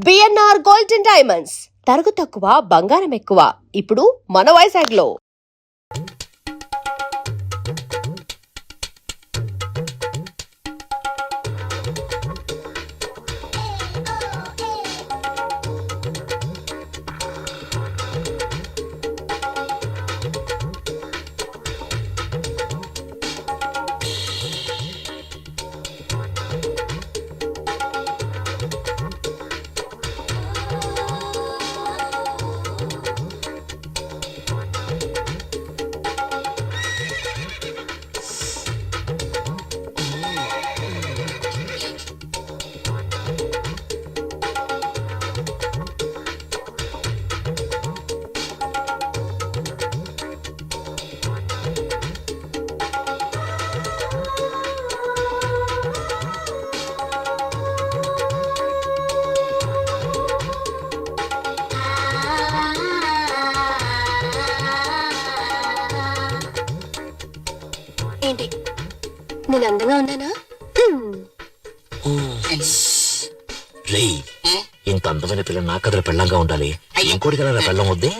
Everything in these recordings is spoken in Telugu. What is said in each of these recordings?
బిఎన్ఆర్ గోల్డెన్ డైమండ్స్ తరుగు తక్కువ బంగారం ఎక్కువ. ఇప్పుడు మన వైజాగ్లో. ఏంటి నేను అందంగా ఉన్నానా? ఇంత అందమైన పిల్ల నా కథల పెళ్ళంగా ఉండాలి. ఇంకోటి కదా పెళ్ళం వద్దే.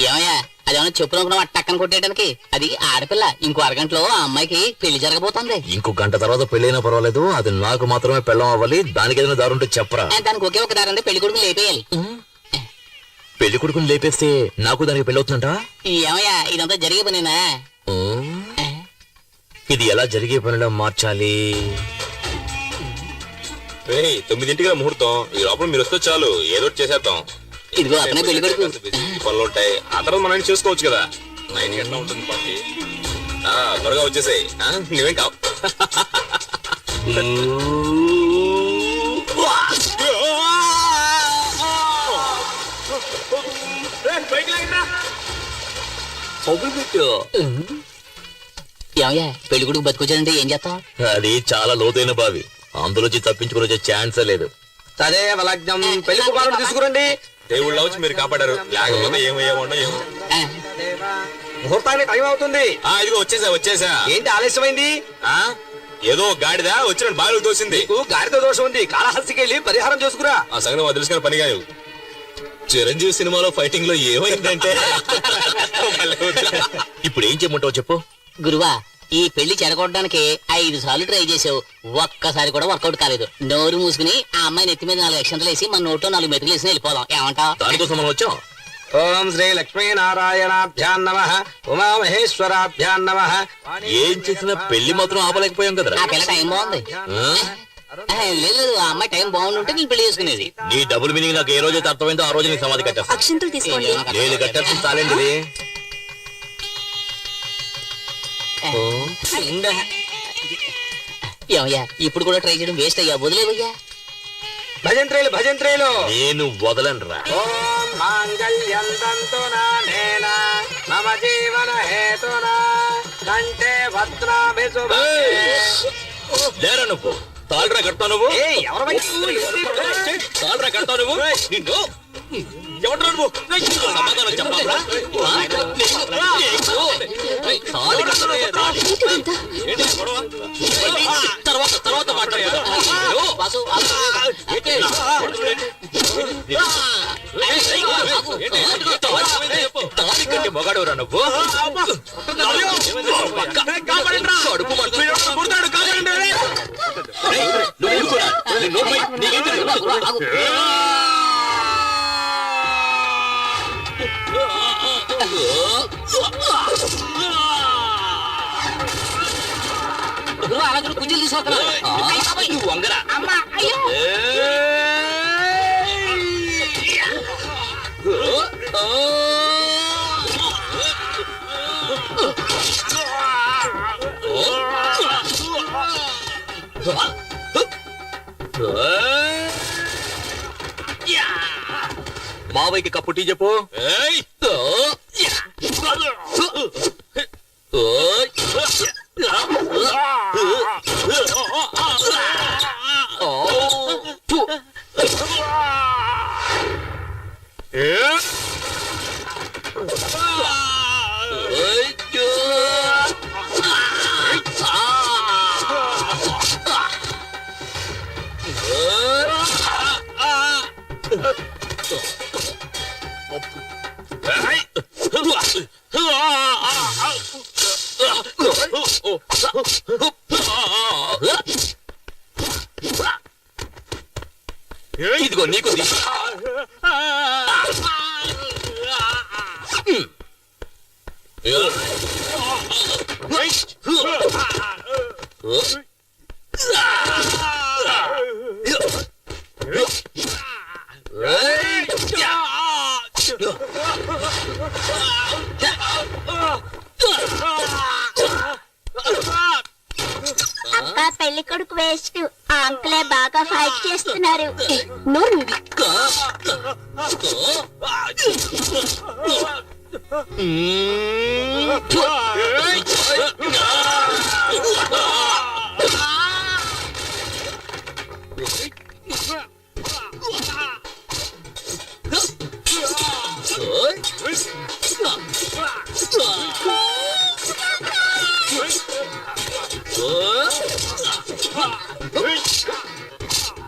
ఏమయ్యా అదేమన్నా చెప్పులు టక్కన కొట్టేయడానికి? అది ఆడపిల్ల. ఇంకో అరగంటలో ఆ అమ్మాయికి పెళ్లి జరగబోతుంది. ఇంకో గంట తర్వాత పెళ్ళైనా పర్వాలేదు, అది నాకు మాత్రమే పెళ్ళం అవ్వాలి. దానికి ఏదైనా దారి ఉంటే చెప్పరా. దానికి ఒకే ఒక దారి ఉంది, పెళ్లి కొడుకుని లేపేయాలి. పెళ్లి కొడుకుని లేపేస్తే నాకు దానికి పెళ్ళి అవుతుందంట. ఏమయ్యా ఇదంతా జరిగే పనేనా? ఇది ఎలా జరిగే పనిలో మార్చాలి? 9ంటికి ముహూర్తం. ఈ లోపల మీరు వస్తే చాలు, ఏదో చేసేద్దాం. ఇదిగో అతనే పెళ్లి కొడుకు. పనులు ఉంటాయి, ఆ తర్వాత మనం చేసుకోవచ్చు కదా. 9 గంటల ఉంటుంది పార్టీ. త్వరగా వచ్చేసాయి, నువ్వేం కావు. ఏమయ్యా పెళ్లి కొడుకు బతుకొచ్చాడంటే ఏం చేస్తాం? అది చాలా లోతైన బావి, అందులోంచి తప్పించుకుని వచ్చే ఛాన్సే లేదు. సరే లగ్నం పెళ్లి కుమారుడు తీసుకురండి. దేవుళ్ళ వచ్చి మీరు కాపాడారు, లేకపోతే ఏమయ్యేమో ఏమో. ముహూర్తానికి టైం అవుతుంది. ఇదిగో వచ్చేసా. ఏంటి ఆలస్యమైంది? ఏదో గాడిదా వచ్చినట్టు బాగా తోసింది. గాడితో దోషం ఉంది, కాళహస్తికి వెళ్ళి పరిహారం చేసుకురా. ఆ సంగతి తెలుసుకున్న పని కాదు. చిరంజీవి సినిమాలో ఫైటింగ్ లో ఏమైందంటే ఇప్పుడు ఏం చేయమంటావు చెప్పు. గురువా, ఈ పెళ్లి చెడగొట్టడానికి 5 సార్లు ట్రై చేసావు, ఒక్కసారి కూడా వర్కౌట్ కాలేదు. నోరు మూసుకుని ఆ అమ్మాయి నెత్తి మీద 4 అక్షంతలు వేసి మన నోట్లో 4 మెతుకులు వేసి వెళ్ళిపోదాం. ఏమంటావు? దానికోసం మనం వచ్చాం. ఓం శ్రీ లక్ష్మీ నారాయణాభ్యాం నమః, ఉమామహేశ్వరాభ్యాం నమః. ఏం చేసినా పెళ్లి మాత్రం ఆపలేకపోయాం కదరా. ఆ పిల్ల టైం బాగుంది. లేదు, ఆ అమ్మాయి టైం బాగుంటుంటే నేను పెళ్లి చేసుకునేది. నీ డబుల్ మీనింగ్ నాకు ఏ రోజైతే అర్థమైందో ఆ రోజు నీ సమాధి కట్టేస్తా. అక్షంతలు తీసుకోండి. నేను కట్టేస్తుంది చాలండి. ఏమయ్యా ఇప్పుడు కూడా ట్రై చేయడం వేస్ట్ అయ్యా, వదిలేవయ్యా. భజంత్రేలు నేను వదలనురా. ఓం మాంగళ్యం తంతునా నేన మమ జీవన హేతునా కంఠే భద్రాభి శుభే. లేరా నువ్వు తాళ్ళరా కడతావు నువ్వు. తాళ్ళరా కడతావు నువ్వు. నిన్ను ఎవడ్రా నువ్వు? సమాధానం చెప్పాలా? తర్వాత మాట్లాడు. మొగాడురా నువ్వు. అలా కూడా కుంజలు తీసుకోవాలి. వంగరా మావయ్యకి కప్పు టీ చెప్పు. ఇదిగో నీకు అక్క పెళ్లి కొడుకు వేస్ట్ ఆ అంకులే బాగా ఫైట్ చేస్తున్నారు. నోరు మూవి.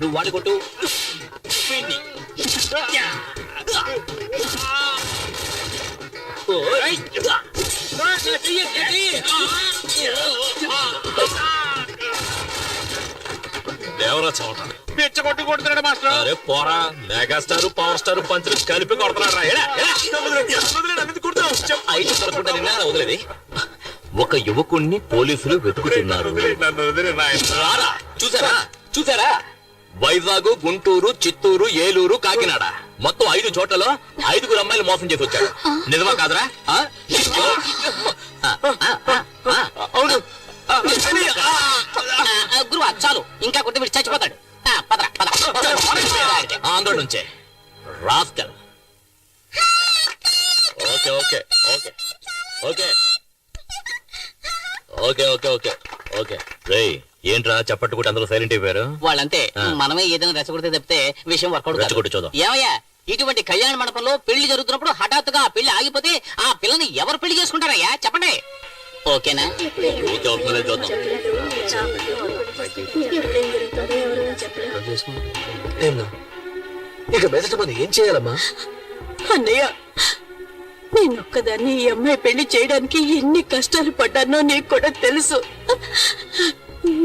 నువ్వు వాడి కొట్టు. దేవరా చవట పిచ్చ కొట్టు కొడుతున్నాడు మాస్టర్. అరే పోరా, మెగాస్టార్ పవర్ స్టార్ పంచులు కలిపి కొడుతున్నాడు రా. ఐదు పడకుండా నిన్న వదిలేది. ఒక యువకుణ్ణి పోలీసులు వెతుకుతున్నారు. రారా, చూసారా చూసారా? వైజాగ్, గుంటూరు, చిత్తూరు, ఏలూరు, కాకినాడ మొత్తం 5 చోట్లలో 5 అమ్మాయిలు మోసం చేసి వచ్చాడు. నిజమా కాదురా? అవును. గురువు చాలు, ఇంకా కొట్టి వీడు చచ్చిపోతాడు. పదరా పద. ఆంధ్ర నుంచే rascal. Okay okay okay okay okay okay okay okay. రేయ్ ఏంట్రా చప్పట్టుకుంటే అందరూ సైలెంట్ అయిపోయారు? వాళ్ళంతే, మనమే ఏదైనా రెచ్చగొడితే తప్పితే విషయం వర్కౌట్ రెచ్చగొట్టి చూద్దాం. ఏమయ్యా, ఇటువంటి కళ్యాణ మండపంలో పెళ్లి జరుగుతున్నప్పుడు హఠాత్తుగా ఆ పెళ్లి ఆగిపోతే ఆ పిల్లని ఎవరు పెళ్లి చేసుకుంటారయ్యా చెప్పండి. ఓకేనా? ఓకే అవుతుందో చూద్దాం. ఇక మీదట మనం ఏం చేయాలమ్మా? అన్నయ్య, నేనొక్కదాన్ని ఈ అమ్మాయి పెళ్లి చేయడానికి ఎన్ని కష్టాలు పడ్డానో నీకు కూడా తెలుసు.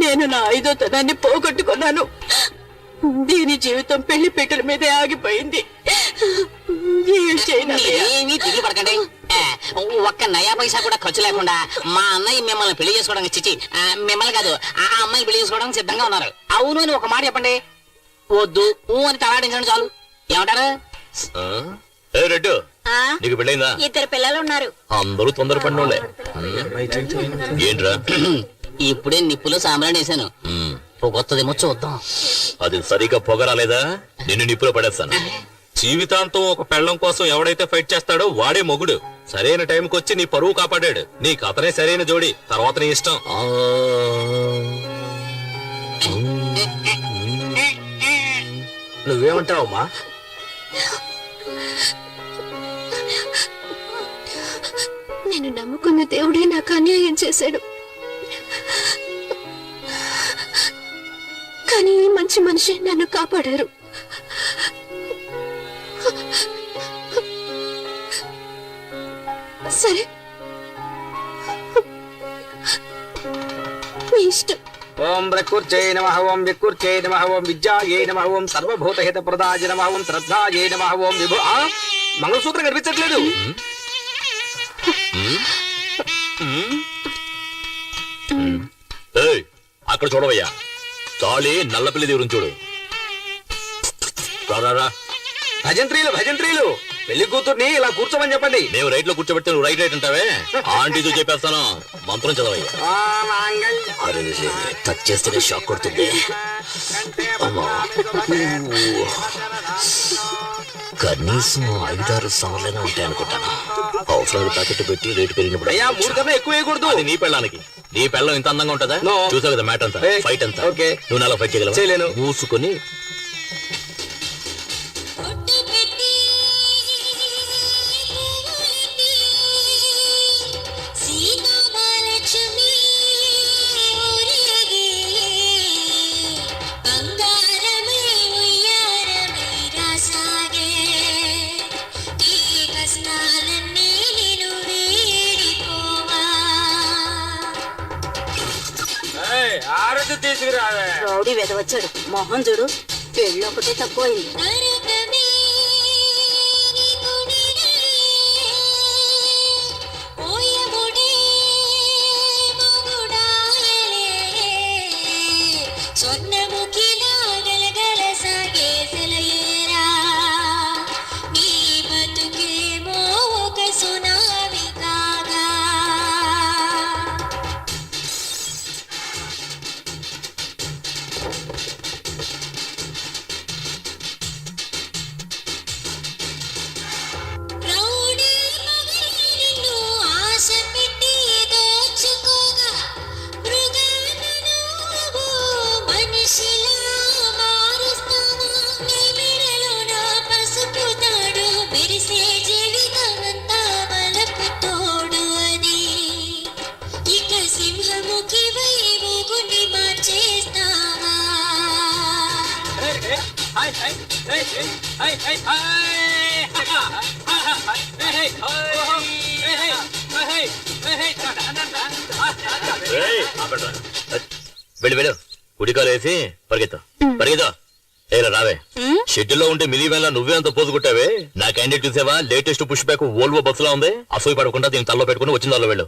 నేను నా 5వ తనాన్ని పోగొట్టుకున్నాను. దీని జీవితం పెళ్లి పీటల మీదే ఆగిపోయింది. ఏం చేయను అన్నయ్య? ఏమీ దిగులు పడకండి. ఒక్క నయా పైసా కూడా ఖర్చు లేకుండా మా అన్నయ్య మిమ్మల్ని పెళ్లి చేసుకోవడానికి చిచ్చి మిమ్మల్ని కాదు ఆ అమ్మాయిని పెళ్లి చేసుకోవడానికి సిద్ధంగా ఉన్నారు. అవును అని ఒక మాట చెప్పండి. వద్దు అని తలాడించండి చాలు. ఏమంటారు? రెడ్డు, ఆ నీకు పెళ్ళైందా? 2 పిల్లలు ఉన్నారు. అందరూ తొందరపడినోళ్ళే. ఏంట్రా? ఇప్పుడే నిప్పులో సాంబ్రాణి వేసాను. పొగొత్తదేమో చూద్దాం. అది సరిగా పొగరాలేదా నిన్ను నిప్పులో పడేస్తాను. జీవితాంతం ఒక పెళ్ళం కోసం ఎవడైతే ఫైట్ చేస్తాడో వాడే మొగుడు. సరైన టైంకి వచ్చి నీ పరువు కాపాడాడు. నీకు అతనే సరైన జోడి, తర్వాత నీ ఇష్టం. నువ్వేమంటావమ్మా? నేను నమ్ముకున్న దేవుడే నాకు అన్యాయం చేశాడు. కానీ ఈ మంచి మనిషి నన్ను కాపాడారు. సరే, మీ ఇష్టం. ఓం ప్రకృత్యై నమః, ఓం వికృత్యై నమః, ఓం విద్యాయై నమః, ఓం సర్వభూతహిత ప్రదాయ నమః, ఓం శ్రద్ధాయై నమః, ఓం విభు. మంగళసూత్రం కనిపించట్లేదు. అక్కడ చూడవయ్యా, తాళి నల్లపిల్లి దేవుని చూడు. రారా, భజంత్రీలు భజంత్రీలు, పెళ్లి కూతుర్ని ఇలా కూర్చోమని చెప్పండి. మేము రైట్ లో కూర్చోబెడితే నువ్వు రైట్ రైట్ అంటావే. ఆంటీతో చెప్పేస్తాను, మంత్రం చదవయ్యా. అరే టచ్ చేస్తేనే షాక్ కొడుతుంది. కనీసం 5-6 సవర్లైనా ఉంటాయి అనుకుంటాను. అవసరాలు ప్యాకెట్ పెట్టి రేటు పెరిగినప్పుడు అయ్యా 3 కన్నా ఎక్కువ వేయకూడదు. అది నీ పెళ్ళానికి. నీ పెళ్ళం ఇంత అందంగా ఉంటుందా? No. చూసావు కదా మ్యాట్ అంతా, ఫైట్ అంతా. ఓకే. నువ్వు నాలో ఫైట్ చేయగలవా? చేయలేను. మూసుకొని బంగారమే ఉయ్యారమే రాసా తీసుకురావే. రౌడీ వెదవచ్చాడు మొహం చూడు పెళ్ళి ఒకటే తక్కువైంది. వెళ్ళు వెళ్ళు కుడికాలు వేసి పరిగెత్తా పరిగెత్తా ఏరా రావే షెడ్యూల్లో ఉంటే మినీ వేళ నువ్వే అంత పోజు కొట్టావే నా క్యాండిడేట్ చూసావా లేటెస్ట్ పుష్ బ్యాక్ వోల్వో బస్సులా ఉంది అసూయ పడకుండా దీన్ని తల్లో పెట్టుకుని వచ్చిన దానిలో వెళ్ళు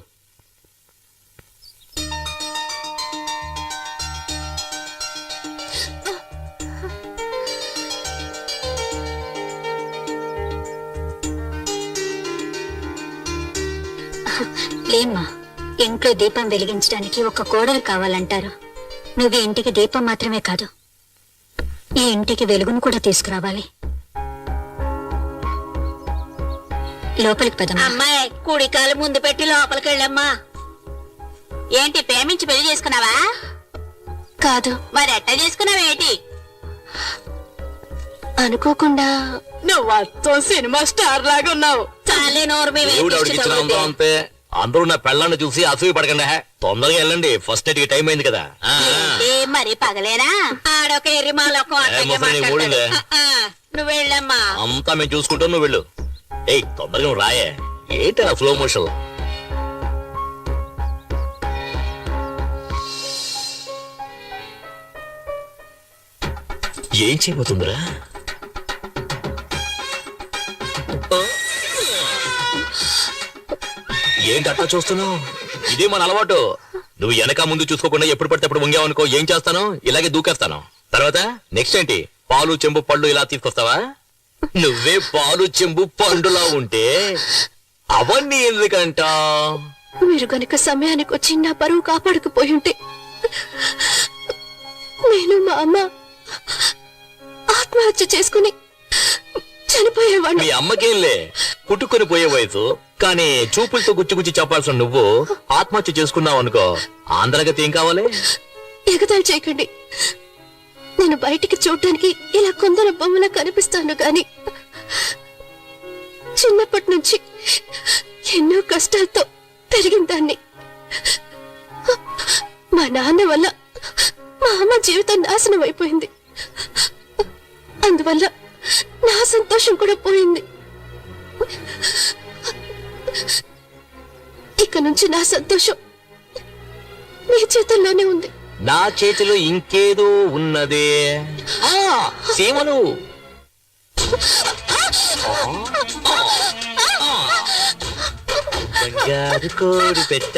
లేమ్మా ఇంట్లో దీపం వెలిగించడానికి ఒక కోడలు కావాలంటారు. నువ్వు ఈ ఇంటికి దీపం మాత్రమే కాదు, ఈ ఇంటికి వెలుగును కూడా తీసుకురావాలి. లోపలికి పదమ్మా. అమ్మాయి కుడికాలు ముందు పెట్టి లోపలికి వెళ్ళమ్మా. ఏంటి ప్రేమించి పెళ్లి చేసుకున్నావా? కాదు, మరి ఎట్ట చేసుకున్నావేటి? అనుకోకుండా. నువ్వు అత్తం సినిమా స్టార్ లాగా ఉన్నావు. చాలే నోరు మీద దేవుడు ఆవిడకి ఇచ్చిన అందం అంతే అందరూ నా పెళ్ళాన్ని చూసి అసూయ పడకండి తొందరగా వెళ్ళండి ఫస్ట్ నైట్ కి టైం అయింది కదా మరి పగలేనా? ఆడొక ఎర్రిమాలొక నువ్వు వెళ్ళమ్మా. అంతా మేము చూసుకుంటాం నువ్వు వెళ్ళు ఏయ్ తొందరగా నువ్వు రాయే ఏంటి స్లో మోషన్ ఏం చేయబోతుందిరా ఏంటి అట్లా చూస్తున్నావు ఇదే మన అలవాటు నువ్వు వెనక ముందు చూసుకోకుండా ఎప్పుడు పడితే అప్పుడు వంగావనుకో ఏం చేస్తాను ఇలాగే దూకేస్తాను తర్వాత నెక్స్ట్ ఏంటి పాలు చెంబు పళ్ళు ఇలా తీసుకొస్తావా నువ్వే పాలు చెంబు పండులా ఉంటే అవన్నీ ఎందుకంట మీరు గనుక సమయానికి వచ్చి నా పరువు కాపాడకపోయి ఉంటే నేను మా అమ్మ ఆత్మహత్య చేసుకుని చనిపోయేవాడిని. మీ అమ్మకేంలే పుట్టుకొని పోయే వయసు కానీ చూపులతో గుచ్చి చెప్పాల్సిన నువ్వు ఆత్మహత్య చేసుకున్నావు అనుకో ఆంధ్రగతి ఏం కావాలి ఎగతాళి చేయకండి. నేను బయటికి చూడటానికి ఇలా కొందరు బొమ్మలా కనిపిస్తాను గాని చిన్నప్పటి నుంచి ఎన్నో కష్టాలతో పెరిగిన దాన్ని. మా నాన్న వల్ల మా అమ్మ జీవితం నాశనం అయిపోయింది. అందువల్ల నా సంతోషం కూడా పోయింది. ఇక నుంచి నా సంతోషం నీ చేతుల్లోనే ఉంది. నా చేతిలో ఇంకేదో ఉన్నదే సీమలు బంగారు కోడి పెట్ట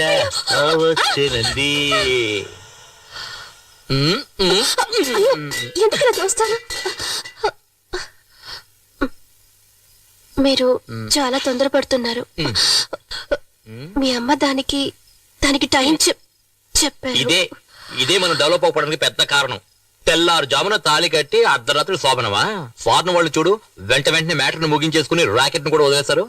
వచ్చినంది ఎందుకలా చూస్తాను? మీరు చాలా తొందరపడుతున్నారు. మీ అమ్మ దానికి టైం చెప్పారు. ఇదే మనం డెవలప్ అవ్వడానికి పెద్ద కారణం. తెల్లారు జామున తాళి కట్టి అర్ధరాత్రి శోభనమా ఫారెన్ వాళ్ళు చూడు వెంటనే మ్యాటర్ ను ముగించేసుకుని రాకెట్ ను కూడా వదిలేస్తారు.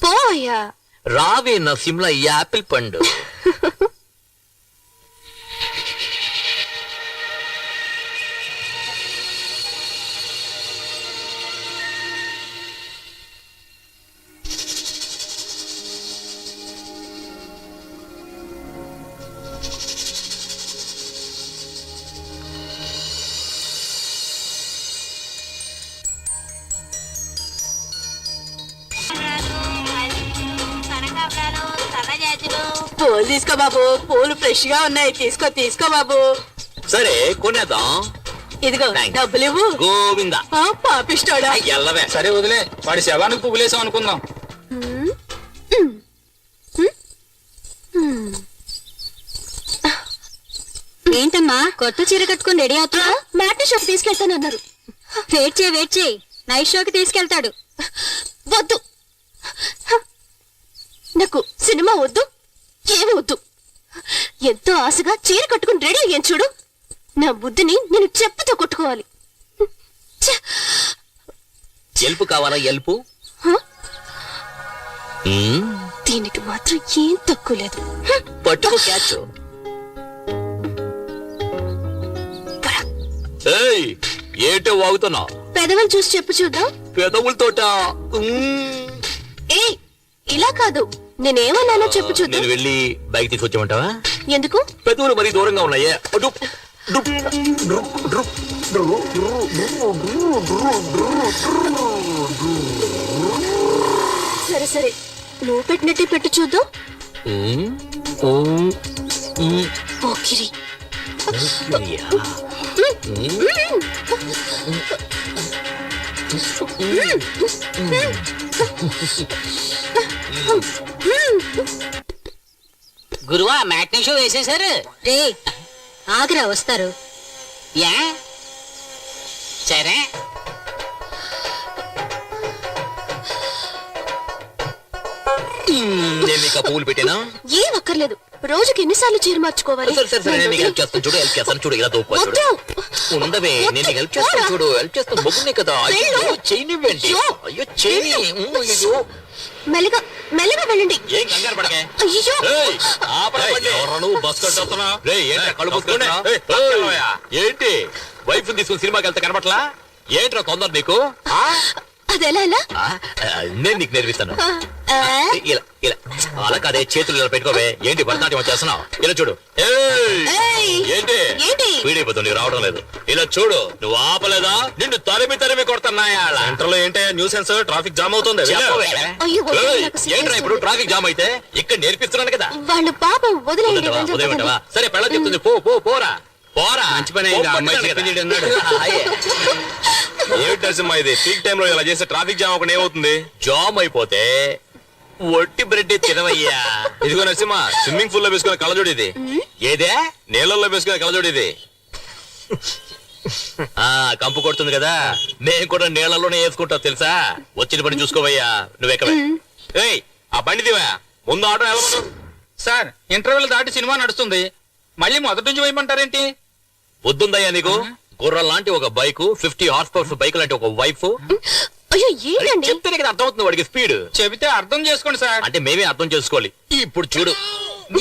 పోయా రావే నా సిమ్లా యాపిల్ పండు. పూలు తీసుకో బాబు, పూలు ఫ్రెష్ గా ఉన్నాయి. తీసుకో తీసుకో బాబు. సరే కొనేద్దాం. ఇదిగో Thanks. డబ్బులు ఇవ్వు. గోవింద పాపిస్తాడా? ఎల్లవే. సరే వదిలే, వాడి శవానికి పువ్వులేసాం అనుకుందాం. ఏంటమ్మా కొత్త చీర కట్టుకుని రెడీ అవుతున్నా? మ్యాట్ని షాప్ తీసుకెళ్తానన్నారు. వెయిట్ చేయి నైట్ షోకి తీసుకెళ్తాడు. వద్దు, నాకు సినిమా వద్దు, ఏమి వద్దు. ఎంతో ఆశగా చీర కట్టుకుని రెడీ అయ్యాను చూడు. నా బుద్ధిని నేను చెప్పుతో కొట్టుకోవాలి. ఛ! ఎల్పు కావాలా? ఎల్పు హ? మ్మ్. దీనికి మాత్రం ఏం తక్కువ లేదు. పట్టుకో క్యాచ్. ఏయ్, ఏంటో వాగుతున్నావు? పెదవులు చూసి చెప్పు చూద్దాం. పెదవులతోట ఏ ఇలా కాదు, నేనేమన్నానో చెప్పు చూద్దాం. నేను వెళ్ళి బైక్ తీసుకొచ్చామంటావా? ఎందుకు? పెదవులు మరీ దూరంగా ఉన్నాయే. అటు. సరే సరే, నువ్వు పెట్టినట్టే పెట్టు చూద్దాం. పోకిరి. గురువా మ్యాట్నీ షో వేసేశారు. రే ఆగ్రా వస్తారు. యా సరే. నేను నీకు ఆ పువ్వులు పెట్టినా? ఏం అక్కర్లేదు, రోజుకి ఎన్నిసార్లు చీర మార్చుకోవాలి? సరే సరే సరే, నేను నీకు హెల్ప్ చేస్తాను చూడు. హెల్ప్ చేస్తాను చూడు. ఇలా దూపు చూడు. వద్దు. ఉండవే, నేను నీకు హెల్ప్ చేస్తాను చూడు. హెల్ప్ చేస్తాను. మొగ్గునే కదా. అయ్యో చేయనివ్వండి. అయ్యో చేయని. అయ్యో మెల్లగా మెల్లగా వెళ్ళండి. ఏం కంగారు పడకే. అయ్యో ఏయ్, ఆపరా బండి. ఎవరు నువ్వు బస్ కట్టొస్తున్నా? రేయ్, ఏంట్రా కళ్ళు మూసుకుంటున్నావ్? ఏంటి వైఫ్ తీసుకుని సినిమాకి వెళ్తే కనబట్లా? ఏంట్రా తొందర నీకు? అదెలా ఎలా? ఆ, నేను నీకు నేర్పిస్తాను. ఆ, ఇలా ఇలా అలా కాదే, చేతులు ఇలా పెట్టుకోవే. ఏంటి భరతనాట్యం చేస్తున్నావు? ఇలా చూడు. ఏయ్, ఏయ్. ఏంటి ఏంటి? పీడిపోతుంది, నీకు రావడం లేదు. ఇలా చూడు. నువ్వు ఆపలేదా నిన్ను తరిమి కొడుతున్నాయా? సెంటర్ లో ఏంటి న్యూసెన్స్? ట్రాఫిక్ జామ్ అవుతుంది. చెప్పవే. అయ్యో, వద్దు, ఏయ్, నాకు సిగ్గేస్తుంది. ఏంట్రా ఇప్పుడు ట్రాఫిక్ జామ్ అయితే? ఇక్కడ నేర్పిస్తున్నాను కదా. వాళ్ళు పాపం వదిలేయండి. వదిలేవా? వెళ్ళి వదిలేమంటావా? చెప్పండి. సరే పెళ్ళ చెప్తుంది. పోరా పోరా. మంచి పని అయింది, ఆ అమ్మాయి చెప్పింది ఈడు అన్నాడు. అయ్యే. ఏమిటి నరసింహ ఇది? పీక్ టైం లో ఇలా చేస్తే ట్రాఫిక్ జామ్ అక్కడ ఏమవుతుంది? జామ్ అయిపోతే ఒట్టి బ్రెడ్ తినవయ్యా. ఇదిగో నరసింహ, స్విమ్మింగ్ పూల్ లో వేసుకునే కళ్ళజోడు ఇది. ఏదే? నీళ్ళల్లో వేసుకునే కళ్ళజోడు ఇది. ఆ కంపు కొడుతుంది కదా, నేను కూడా నీళ్లలోనే వేసుకుంటావు తెలుసా. వచ్చిన పని చూసుకోవయ్యా. నువ్వెక్కవే. ఏయ్, ఆ బండి దివా. ముందు ఆటో వెళ్ళమను. సార్ ఇంటర్వెల్ దాటి సినిమా నడుస్తుంది, మళ్ళీ మొదటి నుంచి వేయమంటారేంటి? వద్దుందయ్యా నీకు? గుర్రం లాంటి ఒక బైక్, 50 హార్స్ పవర్స్ బైక్ లాంటి ఒక వైఫ్. అయ్యో ఏంటండి? చెప్తేనే కదా అర్థమవుతుంది వాడికి స్పీడ్. చెబితే అర్థం చేసుకోండి సార్. అంటే మేమే అర్థం చేసుకోవాలి. ఇప్పుడు చూడు.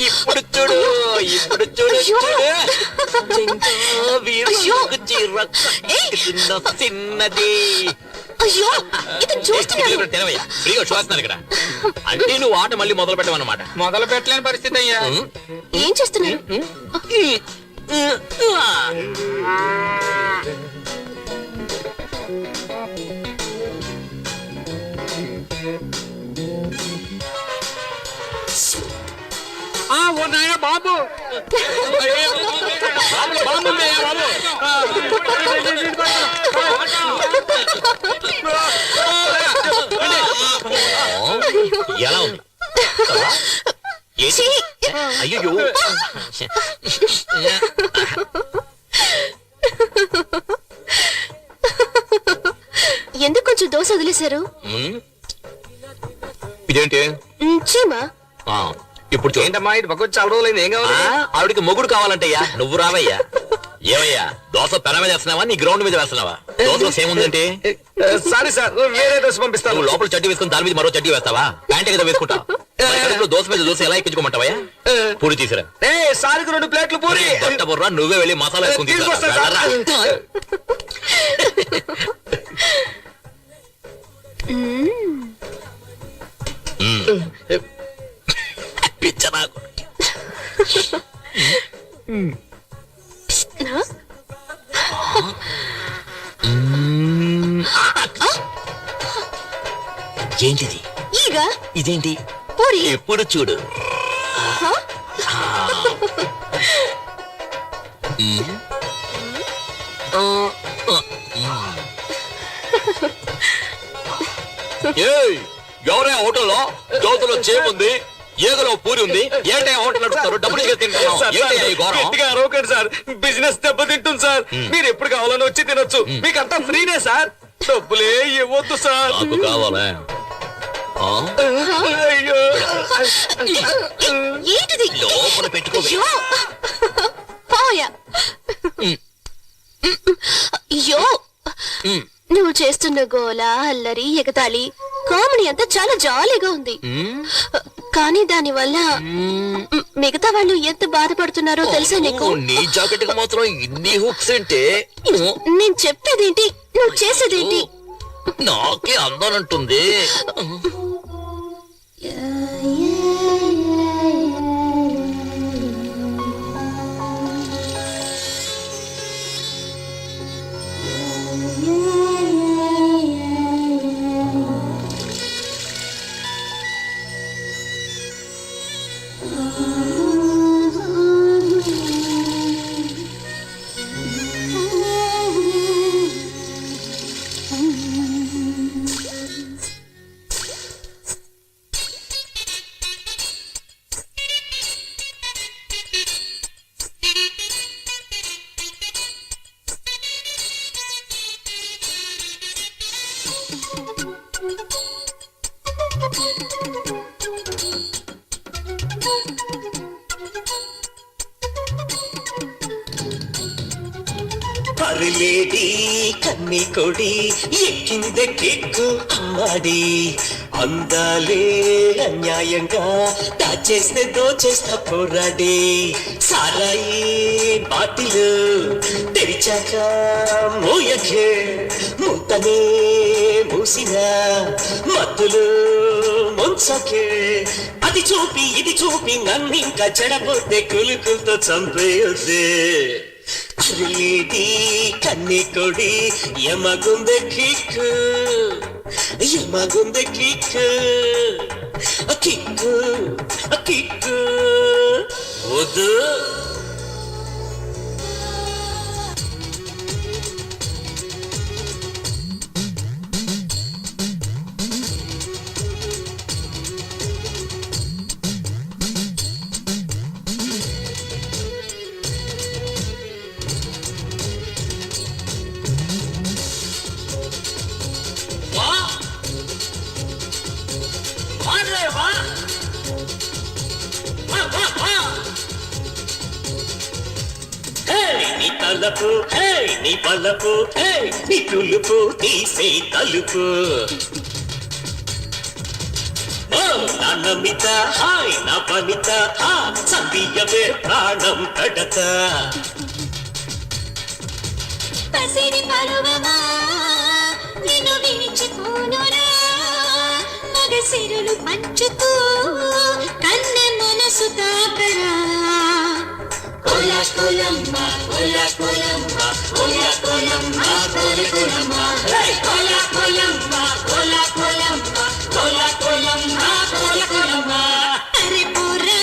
ఇప్పుడు చూడు. ఇప్పుడు చూడు. అయ్యో. చూడు. చింకా వీరుకు అయ్యో. చీర కట్టిన చిన్నది. అయ్యో ఇతను చూస్తున్నాడు. తినవయ్యా. ఫ్రీగా చూస్తున్నాను ఇక్కడ. అంటే నువ్వు ఆట మళ్ళీ మొదలు పెట్టమన్నమాట. మొదలు పెట్టలేని పరిస్థితి అయ్యా. ఏం చేస్తున్నారు? ఓ నాయనా బాబు, ఎలా ఉంది? ఏంటి? అయ్యో ఎందుకు కొంచెం దోశ వదిలేశారు? ఇదేంటి? చీమా. ఆ, ఇప్పుడు చూడు. ఏంటమ్మా ఇటు పక్క వచ్చి చాలా రోజులైంది, ఏం కావాలి? ఆవిడికి మొగుడు కావాలంటయ్యా. నువ్వు రావయ్యా. ఏమయ్యా, దోశ పెన మీద వేస్తున్నావా నీ గ్రౌండ్ మీద వేస్తున్నావా? దోశలో ఏముందంటే? సారీ సార్, వేరే దోశ పంపిస్తాను. నువ్వు లోపల చడ్డీ వేసుకుని దాని మీద మరో చడ్డీ వేస్తావా? ప్యాంట్ కదా వేసుకుంటావు. మరి కడుపులో దోశ మీద దోశ ఎలా ఎక్కించుకోమంటావయ్యా? పూరి తీసిరా. సారికి 2 ప్లేట్లు పూరి. బుర్రా, నువ్వే వెళ్ళి మసాలా వేసుకుని తీసుకొస్తా తీసుకురా. సార్. పిచ్చ నాకు. ఏంటిది? ఈగ ఇదేంటి? పూరి. ఎప్పుడు చూడు. హ? ఎవరే హోటల్లో దోతలో చేముంది, ఏగలో పూరి ఉంది, ఏంటే హోటల్ నడుపుతారు, డబ్బులు తింటున్నాం. అరవకండి సార్, బిజినెస్ దెబ్బతింటుంది సార్. మీరు ఎప్పుడు కావాలని వచ్చి తినొచ్చు, మీకంతా ఫ్రీనే సార్. డబ్బులే ఇవ్వద్దు సార్. నాకు కావాలా? అయ్యో ఏంటిది? లోపల పెట్టుకో. అయ్యో! పోయా. అయ్యో, నువ్వు చేస్తున్న గోల, అల్లరి, ఎగతాళి, కామెడీ అంతా చాలా జాలీగా ఉంది. కానీ దాని వల్ల మిగతా వాళ్ళు ఎంత బాధపడుతున్నారో తెలుసా నీకు? నీ జాకెట్ కి మాత్రం ఇన్ని హుక్స్ అంటే నేను చెప్పేదేంటి, నువ్వు చేసేదేంటి? నాకే అందానంటుంది. అరులేడి కన్ని కొడి ఎక్కిందే కిక్కు అమ్మాడి, అందాలే అన్యాయంగా దాచేస్తే దోచేస్తా పోరాడి, సారాయి బాటిలు తెరిచాక మోయకే ముంతనే మూసిన మత్తులు ముంచకే, అది చూపి ఇది చూపి నన్నింకా చెడపోతే కులుకులతో చంపేయొద్దే. అరులేడి కన్ని కొడి యమగుందె కిక్కు, యమగుందె కిక్కు, కిక్కు కిక్కు వద్దు. నీ తలపు నీ బలపు నీ తులుపు తీసే తలుపు, నా నమిత హాయ్ నా పనిత సందీయవే ప్రాణం కడత. పసిడి పరువమా నిన్ను విడిచిపోనురా, మగ సిరులు పంచుతూ కన్నె మనసు తాకరా. కోలాకులమ్మ కోలాకులమ్మ కోలాకులమ్మ కోలాకులమ్మ కోలాకులమ్మ కోలాకులమ్మ కోలాకులమ్మ కోలాకులమ్మ. అరే పోరా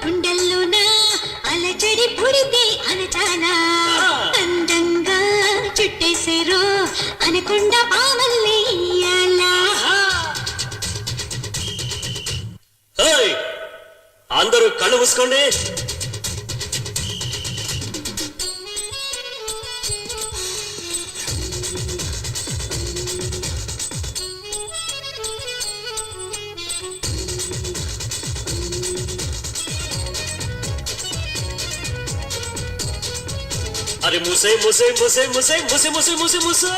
గుండెల్లోనా అలజడి పుడితే అనచానా, అందంగా చుట్టేసేరో అనకుండా పామల్లి ఇయ్యాలా. అందరూ కళ్ళు మూసుకోండి. అరే మూసే మూసే మూసే మూసే మూసే మూసే మూసే మూసే.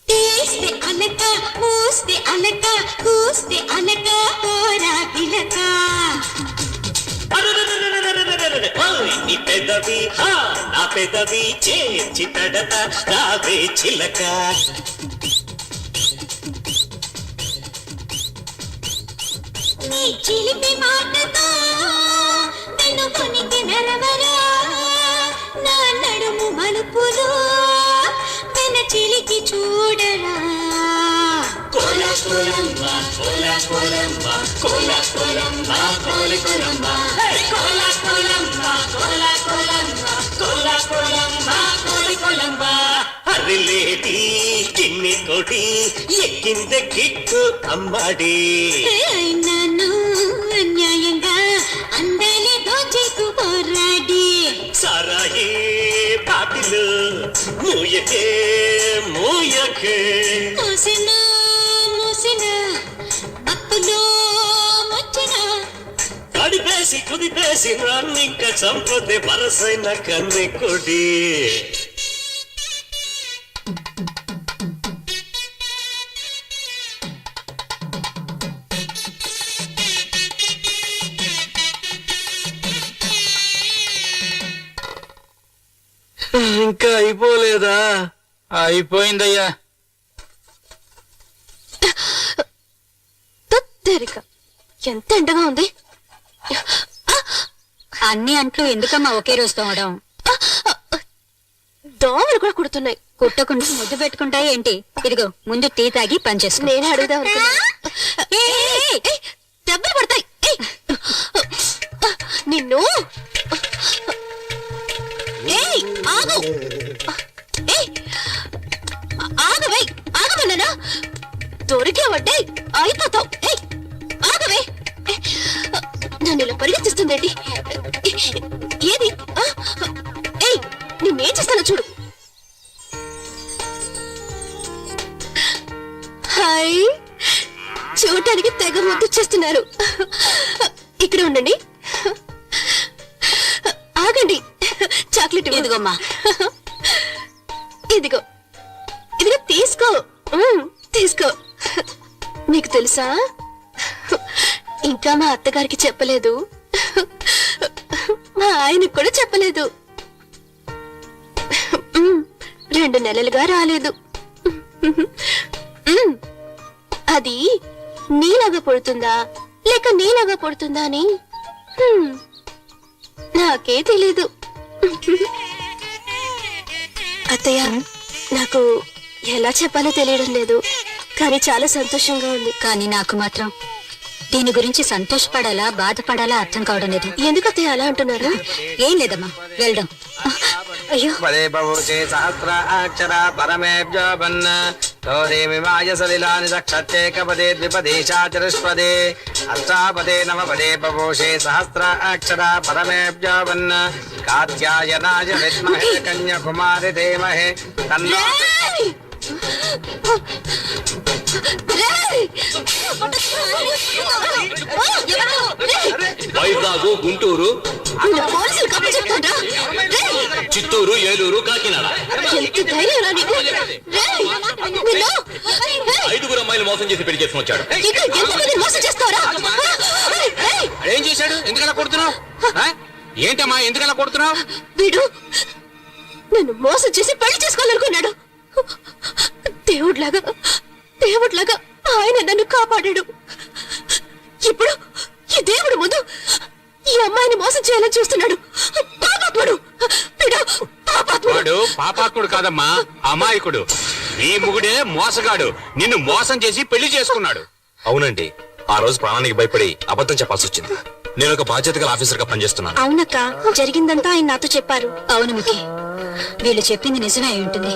తీస్తే అనక మూస్తే అనక కూస్తే అనక పోరా పిలక. నీ పెదవి నా పెదవి చేర్చి తడత రావే చిలక. నీ చిలిపి మాటతో నన్ను కొనికి నరవరా, నా నడుము మలుపులో వెన చిలికి చూడరా. కోలాకులమ్మ కోలాకులమ్మ కోలాకులమ్మ కోలాకులమ్మ కోలాకులమ్మ. అరిలేటి కిన్ని కొడి ఎక్కిందే కిక్కు అమ్మాడి నన్ను అన్యాయంగా అందాలి దోచేకు పోరాడి సారాయి పాటిలు మూయకే మూయకే మూసిన మూసిన మత్తులో ముచ్చిన కడిపేసి కుదిపేసి నన్నింక చంపొద్దే వరసైన కన్నె కొడి ఇంకా అయిపోలేదా? అయిపోయిందయ్యా. తత్తరిక ఎంత ఎండగా ఉంది. అన్ని అంట్లు ఎందుకమ్మా ఒకే రోజు తోమడం? దోమలు కూడా కుడుతున్నాయి. కుట్టకుండా ముద్దు పెట్టుకుంటాయి ఏంటి? ఇదిగో ముందు టీ తాగి పనిచేసుకో. నేనే అడుగుదాం అనుకున్నా. దెబ్బలు పడతాయి. నిన్ను ఏయ్ ఆగు. ఏయ్ ఆగవే, ఆగమన్నానా? దొరికావంటే అయిపోతావు. ఏయ్ ఆగవే. నన్ను ఇలా పరిగెత్తిస్తుందేంటి? ఏది? ఏయ్ నిన్నేం చేస్తానో చూడు. హాయ్, చూడటానికి తెగ ముద్దు చేస్తున్నారు. ఇక్కడ ఉండండి. ఆగండి. చాక్లెట్ ఇదిగోమ్మా. ఇదిగో ఇదిగో తీసుకో. తీసుకో. నీకు తెలుసా, ఇంకా మా అత్తగారికి చెప్పలేదు, మా ఆయనకు కూడా చెప్పలేదు. 2 నెలలుగా రాలేదు. అది నీలాగా పుడుతుందా లేక నీలాగా పుడుతుందా అని నాకే తెలీదు. అత్తయ్య, నాకు ఎలా చెప్పాలో తెలియడం లేదు, కానీ చాలా సంతోషంగా ఉంది. కానీ నాకు మాత్రం దీని గురించి సంతోషపడాలా బాధపడాలా అర్థం కావడం లేదు. ఎందుకు అత్తయ్య అలా అంటున్నారు? ఏం లేదమ్మా, వెళ్దాం. అయ్యో, పదే బహుశే సహస్ర అక్షర పరమేభ్యో వన్న తోదేమిమాయ సలిలాని దక్షత్యేకపదే ద్విపదే చాచరుష్పదే అష్టాపదే నవపదే బహుశే సహస్ర అక్షర పరమేభ్యో వన్న కాత్యాయనాయ విద్మహే కన్యాకుమారి ధీమహి తన్నో వైజాగ్, గుంటూరు, పోలీసులు కప్పు చెప్తాడ్రా. చిత్తూరు, ఏలూరు, కాకినాడ ఎంత ధైర్యం రా నీకు? రేయ్, నిన్ను, రేయ్, 5 అమ్మాయిలు మోసం చేసి పెళ్లి చేసుకుని వచ్చాడు. ఇంకా ఎంతమంది మోసం చేస్తారా? రేయ్, ఏం చేశాడు? ఎందుకలా కొడుతున్నావు? ఏంటమ్మా ఎందుకలా కొడుతున్నావు? వీడు నన్ను మోసం చేసి పెళ్లి చేసుకోవాలనుకున్నాడు. దేవుడిలాగా దేవుడిలాగా ఆయన నన్ను కాపాడాడు. ఇప్పుడు ఈ దేవుడు ముందు ఈ అమ్మాయిని మోసం చేయాలని చూస్తున్నాడు. పాపాత్ముడు వీడు, పాపాత్ముడు. వాడు పాపాత్ముడు కాదమ్మా, అమాయకుడు. నీ మొగుడే మోసగాడు, నిన్ను మోసం చేసి పెళ్లి చేసుకున్నాడు. అవునండి, ఆ రోజు ప్రాణానికి భయపడి అబద్ధం చెప్పాల్సి వచ్చింది. నేను ఒక బాధ్యత గల ఆఫీసర్ గా పనిచేస్తున్నాను. అవునక్క, జరిగిందంతా ఆయన నాతో చెప్పారు. అవును ముఖి, వీళ్ళు చెప్పింది నిజమే అయి ఉంటుంది.